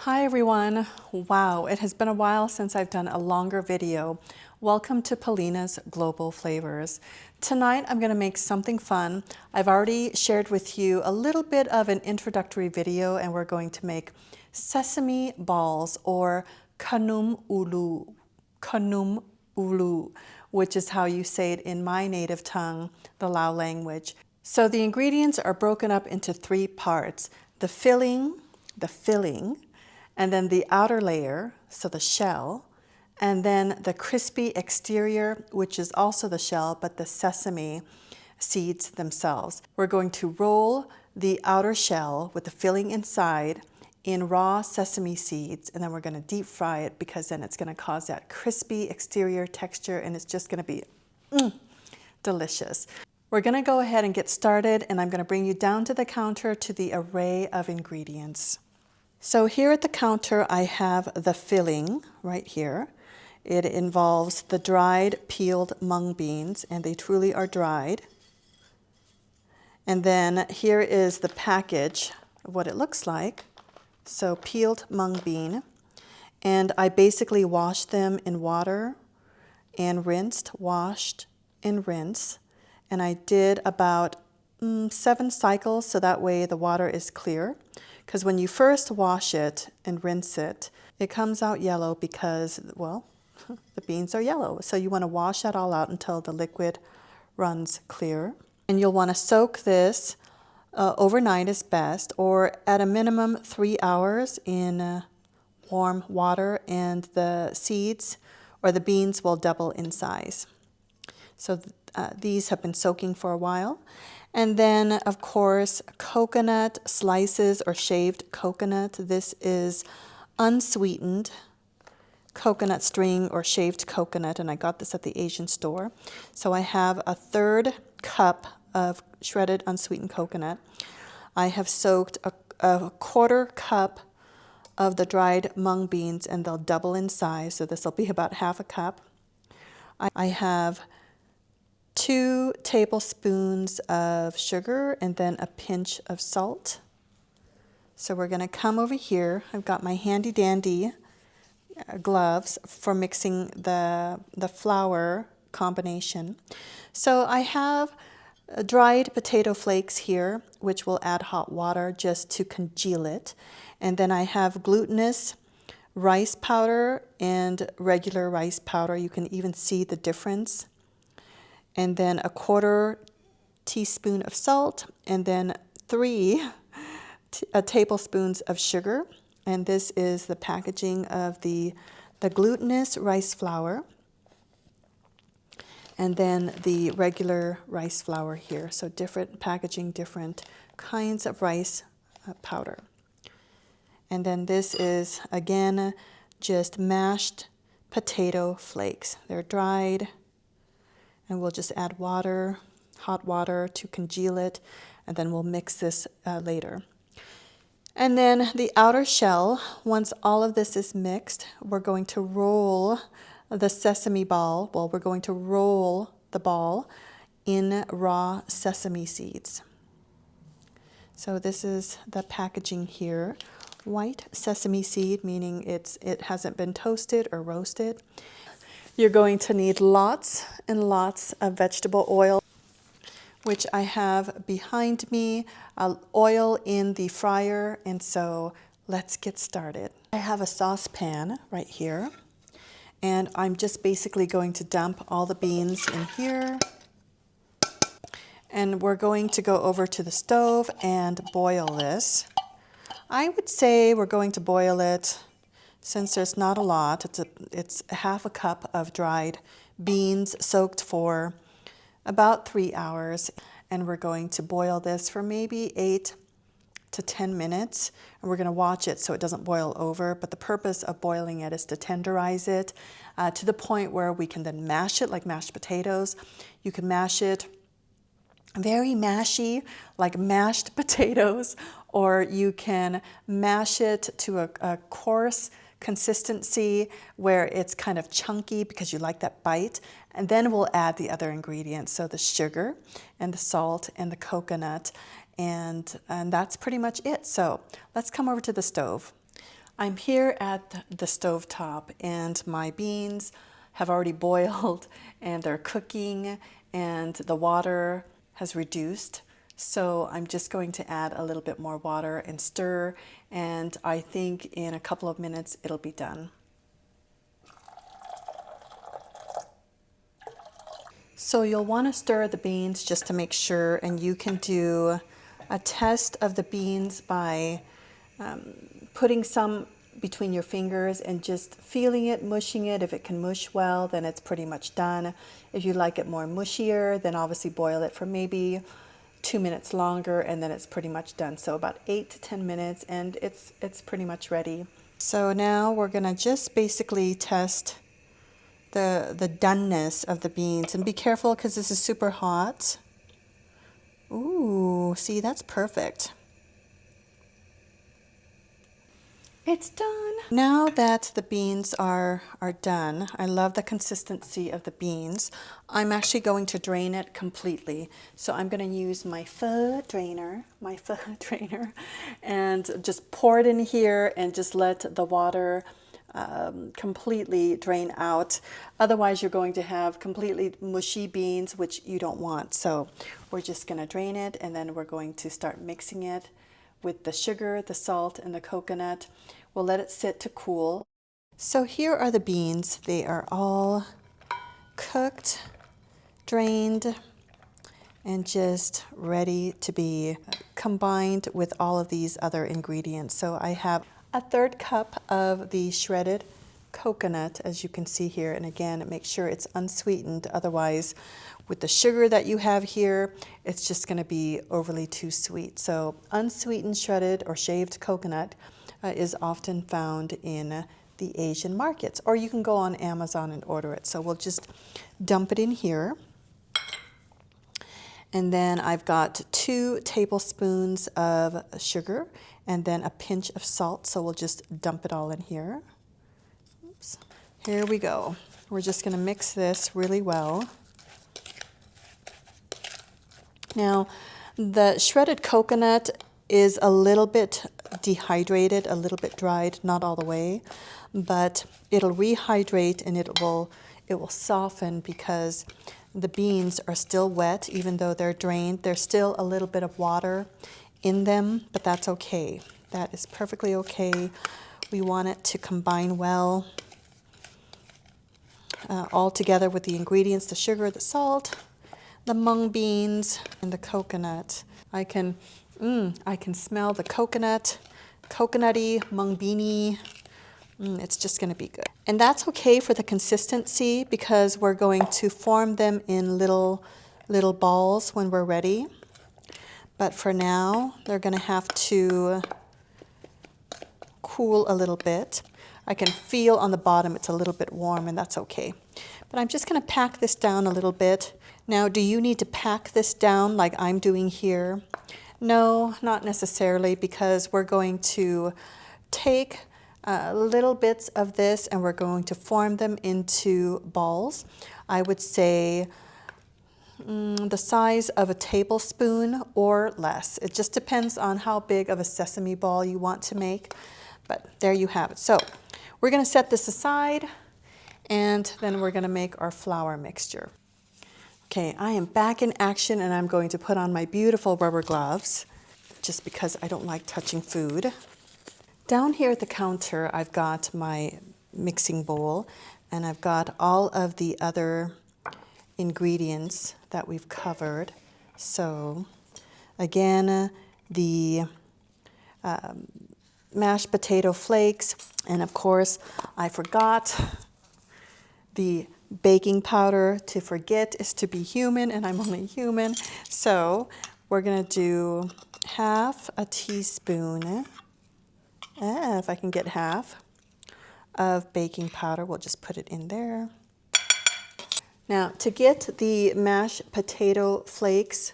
Hi everyone. Wow, it has been a while since I've done a longer video. Welcome to Paulina's Global Flavors. Tonight I'm going to make something fun. I've already shared with you a little bit of an introductory video, and we're going to make sesame balls, or Kanoom Ooloo. Kanoom Ooloo, which is how you say it in my native tongue, the Lao language. So the ingredients are broken up into three parts: the filling, and then the outer layer, so the shell, and then the crispy exterior, which is also the shell, but the sesame seeds themselves. We're going to roll the outer shell with the filling inside in raw sesame seeds, and then we're going to deep fry it, because then it's going to cause that crispy exterior texture, and it's just going to be delicious. We're going to go ahead and get started, and I'm going to bring you down to the counter to the array of ingredients. So here at the counter, I have the filling right here. It involves the dried peeled mung beans, and they truly are dried. And then here is the package of what it looks like. So peeled mung bean, and I basically washed them in water and rinsed, washed and rinse. And I did about 7 cycles, so that way the water is clear. Because when you first wash it and rinse it, it comes out yellow because, well, the beans are yellow. So you want to wash that all out until the liquid runs clear. And you'll want to soak this overnight is best, or at a minimum 3 hours in warm water, and the seeds or the beans will double in size. So these have been soaking for a while. And then, of course, coconut slices or shaved coconut. This is unsweetened coconut string or shaved coconut, and I got this at the Asian store. So I have a 1/3 cup of shredded unsweetened coconut. I have soaked a 1/4 cup of the dried mung beans, and they'll double in size, so this will be about 1/2 cup. I have 2 tablespoons of sugar, and then a pinch of salt. So we're going to come over here. I've got my handy dandy gloves for mixing the flour combination. So I have dried potato flakes here, which will add hot water just to congeal it. And then I have glutinous rice powder and regular rice powder. You can even see the difference. And then a 1/4 teaspoon of salt, and then 3 tablespoons of sugar. And this is the packaging of the glutinous rice flour, and then the regular rice flour here. So different packaging, different kinds of rice powder. And then this is, again, just mashed potato flakes. They're dried. And we'll just add water, hot water, to congeal it, and then we'll mix this later. And then the outer shell, once all of this is mixed, we're going to roll the sesame ball. Well, we're going to roll the ball in raw sesame seeds. So this is the packaging here. White sesame seed, meaning it hasn't been toasted or roasted. You're going to need lots and lots of vegetable oil, which I have behind me, oil in the fryer, and so let's get started. I have a saucepan right here, and I'm just basically going to dump all the beans in here. And we're going to go over to the stove and boil this. I would say we're going to boil it, since there's not a lot, it's 1/2 cup of dried beans soaked for about 3 hours. And we're going to boil this for maybe 8 to 10 minutes. And we're going to watch it so it doesn't boil over. But the purpose of boiling it is to tenderize it to the point where we can then mash it like mashed potatoes. You can mash it very mashy, like mashed potatoes, or you can mash it to a coarse consistency where it's kind of chunky because you like that bite. And then we'll add the other ingredients, so the sugar and the salt and the coconut, and that's pretty much it. So let's come over to the stove. I'm here at the stove top and my beans have already boiled and they're cooking and the water has reduced. So I'm just going to add a little bit more water and stir, and I think in a couple of minutes it'll be done. So you'll want to stir the beans just to make sure, and you can do a test of the beans by putting some between your fingers and just feeling it, mushing it. If it can mush well, then it's pretty much done. If you like it more mushier, then obviously boil it for maybe 2 minutes longer, and then it's pretty much done. So about 8 to 10 minutes, and it's pretty much ready. So now we're gonna just basically test the doneness of the beans, and be careful because this is super hot. Ooh, see, that's perfect. It's done. Now that the beans are done, I love the consistency of the beans. I'm actually going to drain it completely. So I'm going to use my pho drainer, and just pour it in here and just let the water completely drain out. Otherwise, you're going to have completely mushy beans, which you don't want. So we're just going to drain it, and then we're going to start mixing it with the sugar, the salt, and the coconut. We'll let it sit to cool. So here are the beans. They are all cooked, drained, and just ready to be combined with all of these other ingredients. So I have a 1/3 cup of the shredded coconut, as you can see here. And again, make sure it's unsweetened. Otherwise, with the sugar that you have here, it's just going to be overly too sweet. So unsweetened shredded or shaved coconut is often found in the Asian markets, or you can go on Amazon and order it. So we'll just dump it in here. And then I've got 2 tablespoons of sugar and then a pinch of salt. So we'll just dump it all in here. Oops. Here we go. We're just going to mix this really well. Now, the shredded coconut is a little bit dehydrated, a little bit dried, not all the way, but it'll rehydrate and it will soften because the beans are still wet. Even though they're drained, there's still a little bit of water in them, but that's okay. That is perfectly okay. We want it to combine well all together with the ingredients, the sugar, the salt, the mung beans, and the coconut. I can smell the coconut, coconutty, mung beanie. It's just going to be good. And that's okay for the consistency because we're going to form them in little balls when we're ready. But for now, they're going to have to cool a little bit. I can feel on the bottom it's a little bit warm, and that's okay. But I'm just going to pack this down a little bit. Now, do you need to pack this down like I'm doing here? No, not necessarily, because we're going to take little bits of this and we're going to form them into balls. I would say the size of a tablespoon or less. It just depends on how big of a sesame ball you want to make. But there you have it. So we're going to set this aside, and then we're going to make our flour mixture. Okay, I am back in action, and I'm going to put on my beautiful rubber gloves just because I don't like touching food. Down here at the counter, I've got my mixing bowl, and I've got all of the other ingredients that we've covered. So again, the mashed potato flakes, and of course I forgot the baking powder. To forget is to be human, and I'm only human. So we're gonna do half a teaspoon, if I can get half, of baking powder. We'll just put it in there. Now, to get the mashed potato flakes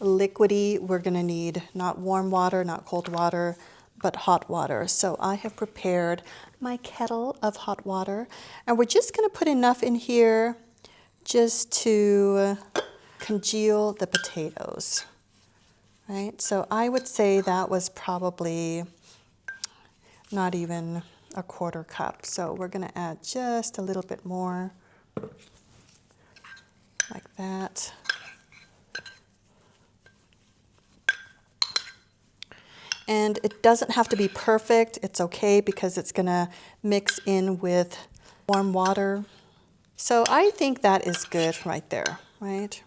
liquidy, we're gonna need not warm water, not cold water, but hot water. So I have prepared my kettle of hot water, and we're just gonna put enough in here just to congeal the potatoes, right? So I would say that was probably not even a quarter cup. So we're going to add just a little bit more, like that. And it doesn't have to be perfect. It's okay because it's going to mix in with warm water. So I think that is good right there, right?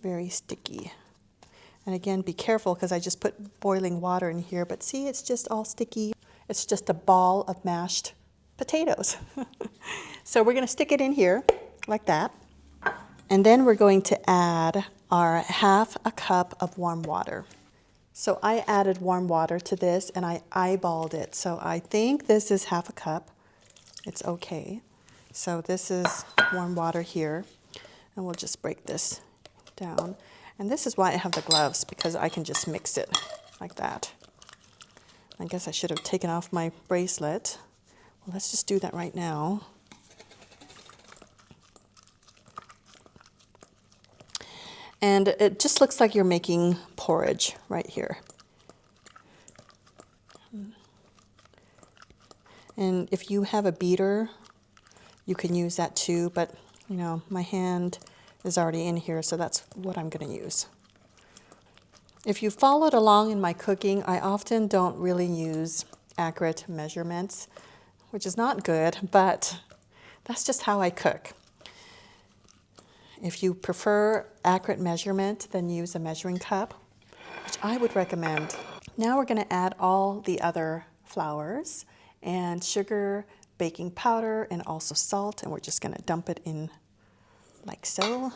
Very sticky. And again, be careful because I just put boiling water in here, but see, it's just all sticky. It's just a ball of mashed potatoes. So we're going to stick it in here like that. And then we're going to add our half a cup of warm water. So I added warm water to this and I eyeballed it. So I think this is half a cup. It's okay. So this is warm water here. And we'll just break this down. And this is why I have the gloves, because I can just mix it like that. I guess I should have taken off my bracelet. Well, let's just do that right now. And it just looks like you're making porridge right here. And if you have a beater, you can use that too, but you know, my hand is already in here, so that's what I'm going to use. If you followed along in my cooking, I often don't really use accurate measurements, which is not good, but that's just how I cook. If you prefer accurate measurement, then use a measuring cup, which I would recommend. Now we're going to add all the other flours and sugar, baking powder, and also salt, and we're just going to dump it in like so.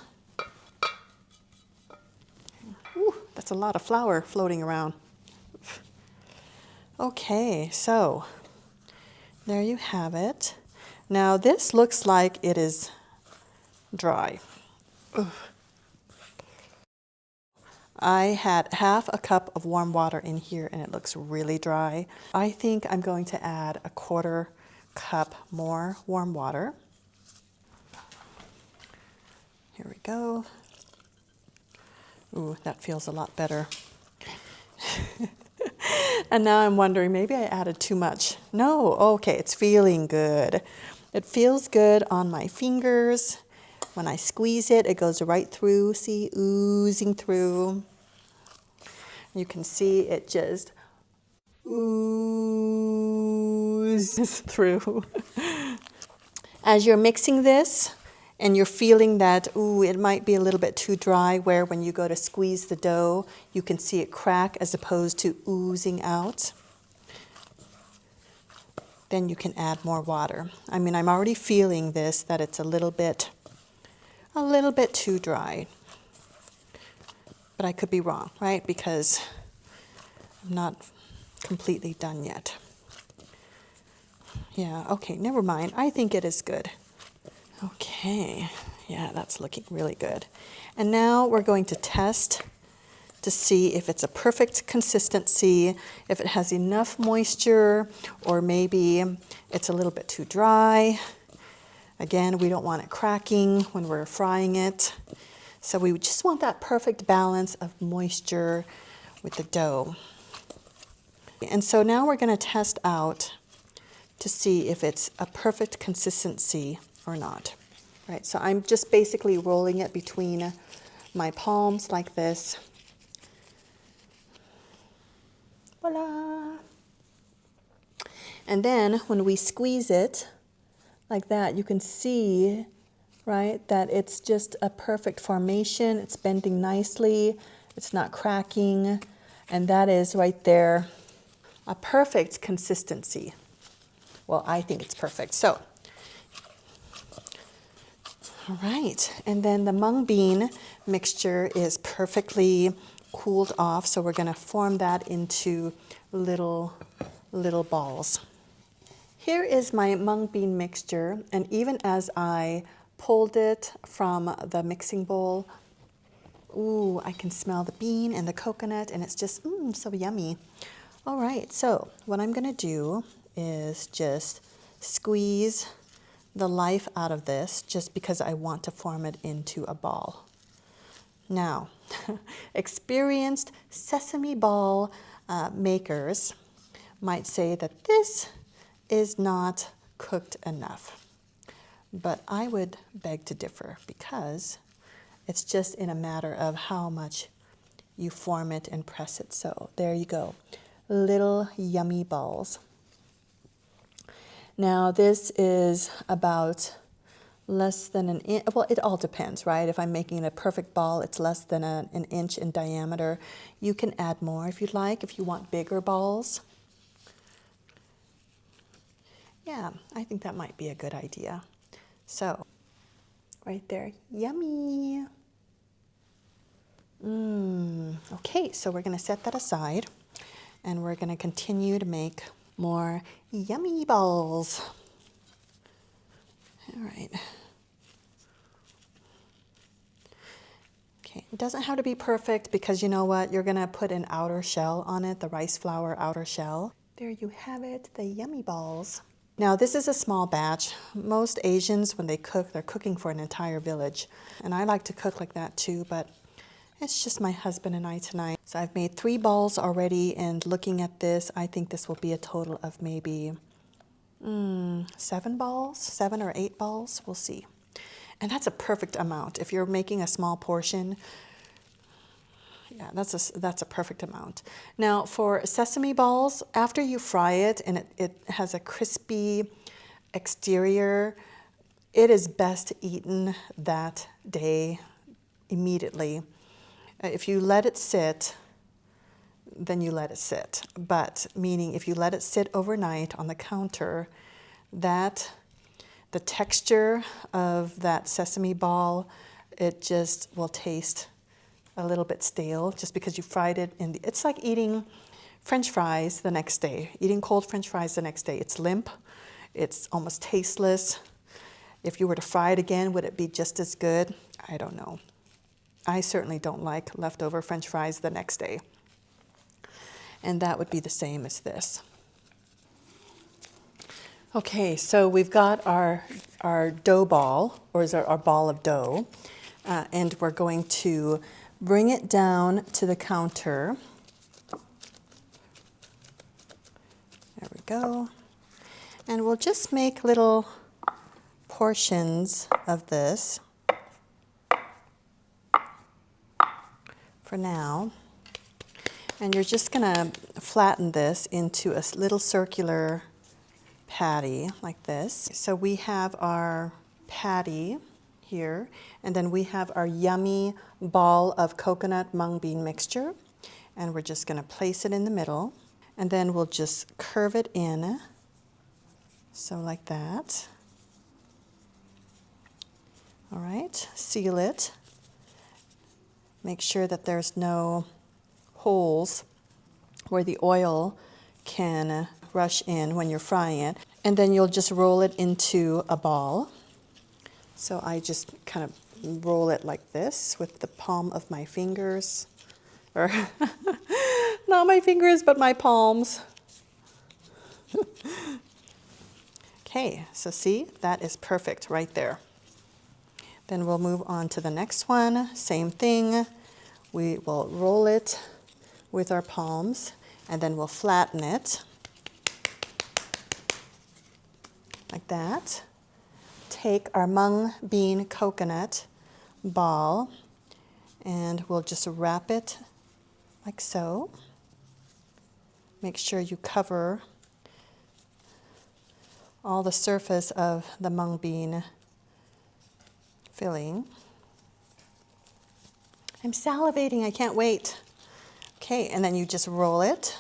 Ooh, that's a lot of flour floating around. Okay, so there you have it. Now this looks like it is dry. Ugh. I had half a cup of warm water in here and it looks really dry. I think I'm going to add a quarter cup more warm water. Here we go. Ooh, that feels a lot better. And now I'm wondering, maybe I added too much. No, okay, it's feeling good. It feels good on my fingers. When I squeeze it, it goes right through, see, oozing through. You can see it just oozes through. As you're mixing this, and you're feeling that, ooh, it might be a little bit too dry, where when you go to squeeze the dough, you can see it crack as opposed to oozing out. Then you can add more water. I mean, I'm already feeling this, that it's a little bit too dry. But I could be wrong, right? Because I'm not completely done yet. Yeah, okay, never mind. I think it is good. Okay, yeah, that's looking really good. And now we're going to test to see if it's a perfect consistency, if it has enough moisture, or maybe it's a little bit too dry. Again, we don't want it cracking when we're frying it. So we just want that perfect balance of moisture with the dough. And so now we're going to test out to see if it's a perfect consistency or not. Right, so I'm just basically rolling it between my palms like this. Voila! And then when we squeeze it like that, you can see, right, that it's just a perfect formation. It's bending nicely. It's not cracking. And that is right there a perfect consistency. Well, I think it's perfect. So, all right, and then the mung bean mixture is perfectly cooled off, so we're going to form that into little balls. Here is my mung bean mixture, and even as I pulled it from the mixing bowl, ooh, I can smell the bean and the coconut, and it's just so yummy. All right, so what I'm going to do is just squeeze the life out of this just because I want to form it into a ball. Now, experienced sesame ball makers might say that this is not cooked enough. But I would beg to differ because it's just in a matter of how much you form it and press it. So there you go, little yummy balls. Now this is about less than an inch. Well, it all depends, right? If I'm making a perfect ball, it's less than an inch in diameter. You can add more if you'd like, if you want bigger balls. Yeah, I think that might be a good idea. So, right there, yummy. Okay, so we're gonna set that aside and we're gonna continue to make more yummy balls. All right. Okay, it doesn't have to be perfect because you know what? You're gonna put an outer shell on it, the rice flour outer shell. There you have it, the yummy balls. Now this is a small batch. Most Asians, when they cook, they're cooking for an entire village. And I like to cook like that too, but it's just my husband and I tonight. So I've made 3 balls already, and looking at this, I think this will be a total of maybe 7 balls, 7 or 8 balls, we'll see. And that's a perfect amount. If you're making a small portion, yeah, that's a perfect amount. Now for sesame balls, after you fry it and it has a crispy exterior, it is best eaten that day immediately. If you let it sit, then you let it sit. But meaning if you let it sit overnight on the counter, that the texture of that sesame ball, it just will taste a little bit stale just because you fried it in the, it's like eating French fries the next day, eating cold French fries the next day. It's limp, it's almost tasteless. If you were to fry it again, would it be just as good? I don't know. I certainly don't like leftover French fries the next day. And that would be the same as this. Okay, so we've got our dough ball, or is our ball of dough, and we're going to bring it down to the counter. There we go. And we'll just make little portions of this for now. And you're just gonna flatten this into a little circular patty like this. So we have our patty here, and then we have our yummy ball of coconut mung bean mixture, and we're just gonna place it in the middle, and then we'll just curve it in, so like that. All right, seal it. Make sure that there's no holes where the oil can rush in when you're frying it. And then you'll just roll it into a ball. So I just kind of roll it like this with the palm of my fingers. Or not my fingers, but my palms. Okay, so see, that is perfect right there. Then we'll move on to the next one. Same thing. We will roll it with our palms, and then we'll flatten it like that. Take our mung bean coconut ball, and we'll just wrap it like so. Make sure you cover all the surface of the mung bean filling. I'm salivating, I can't wait. Okay, and then you just roll it,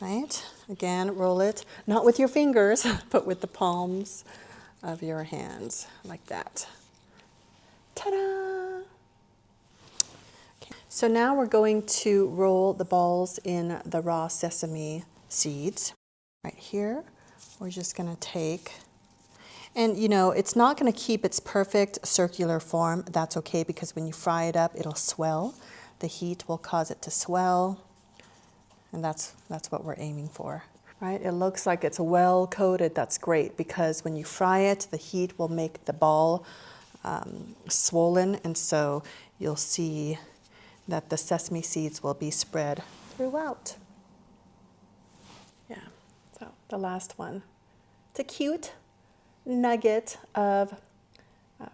right? Again, roll it, not with your fingers, but with the palms of your hands, like that. Ta-da! Okay. So now we're going to roll the balls in the raw sesame seeds. Right here, we're just gonna take, and you know, it's not gonna keep its perfect circular form. That's okay, because when you fry it up, it'll swell. The heat will cause it to swell, and that's what we're aiming for, right? It looks like it's well coated. That's great, because when you fry it, the heat will make the ball swollen, and so you'll see that the sesame seeds will be spread throughout. the last one. It's a cute nugget of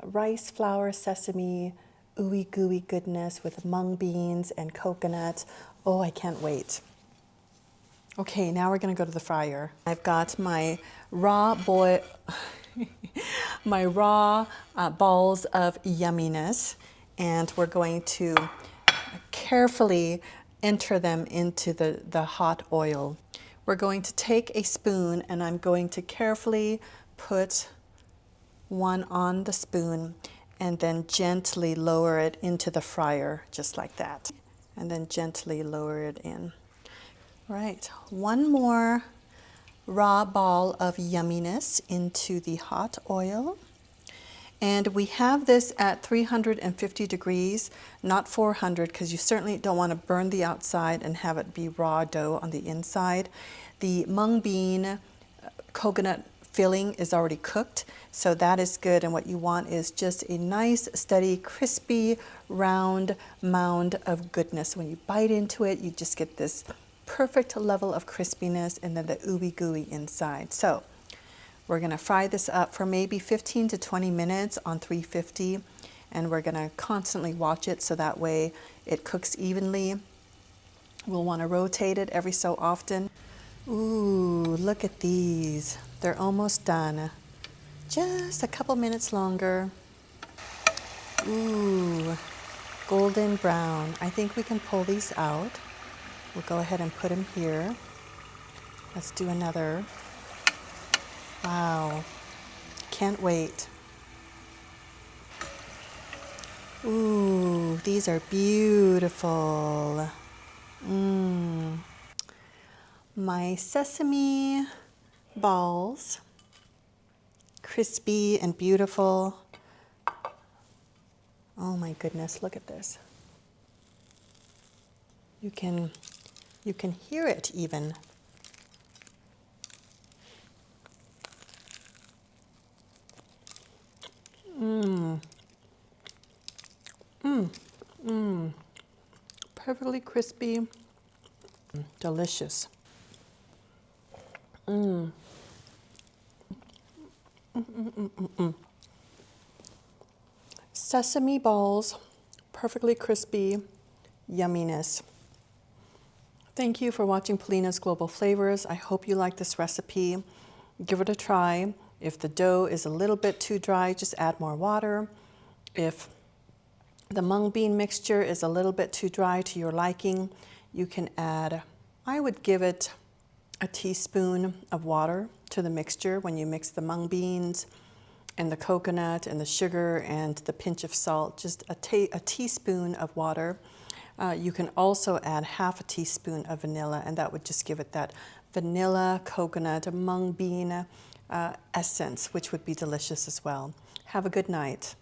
rice, flour, sesame, ooey gooey goodness with mung beans and coconut. Oh, I can't wait. Okay, now we're gonna go to the fryer. I've got my raw my raw balls of yumminess, and we're going to carefully enter them into the hot oil. We're going to take a spoon and I'm going to carefully put one on the spoon and then gently lower it into the fryer, just like that. And then gently lower it in. Right, one more raw ball of yumminess into the hot oil. And we have this at 350 degrees, not 400, because you certainly don't want to burn the outside and have it be raw dough on the inside. The mung bean coconut filling is already cooked, so that is good. And what you want is just a nice, steady, crispy, round mound of goodness. When you bite into it, you just get this perfect level of crispiness and then the ooey gooey inside. So we're gonna fry this up for maybe 15 to 20 minutes on 350, and we're gonna constantly watch it so that way it cooks evenly. We'll wanna rotate it every so often. Ooh, look at these. They're almost done. Just a couple minutes longer. Ooh, golden brown. I think we can pull these out. We'll go ahead and put them here. Let's do another. Wow, can't wait. Ooh, these are beautiful. My sesame balls, crispy and beautiful. Oh my goodness, look at this. You can hear it even. Perfectly crispy, delicious. Sesame balls, perfectly crispy, yumminess. Thank you for watching Polina's Global Flavors. I hope you like this recipe. Give it a try. If the dough is a little bit too dry, just add more water. If the mung bean mixture is a little bit too dry to your liking, you can add, I would give it a teaspoon of water to the mixture when you mix the mung beans and the coconut and the sugar and the pinch of salt, just a teaspoon of water. You can also add half a teaspoon of vanilla, and that would just give it that vanilla, coconut, mung bean essence, which would be delicious as well. Have a good night.